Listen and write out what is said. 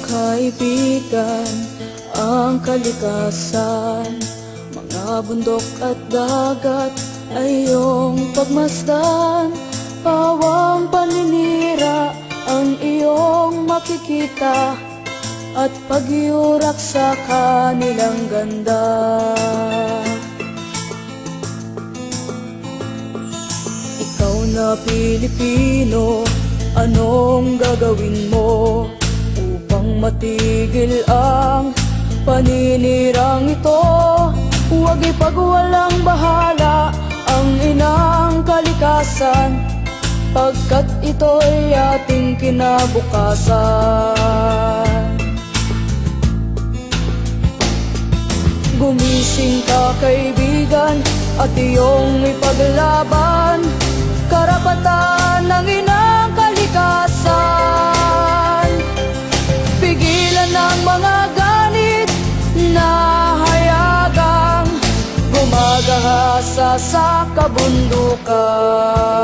kaibigan, ang kalikasan, mga bundok at dagat ay iyong pagmasdan. Pawang paninira ang iyong makikita at pagyurak sa kanilang ganda. Ikaw na Pilipino, anong gagawin mo upang matigil ang paninirang ito? Huwag ipagwalang bahala ang inang kalikasan, pagkat ito'y ating kinabukasan. Gumising ka kaibigan at iyong ipaglaban karapatan ng inang kalikasan. Pigilan ang mga ganit na hayagang gumagahasa sa kabundukan.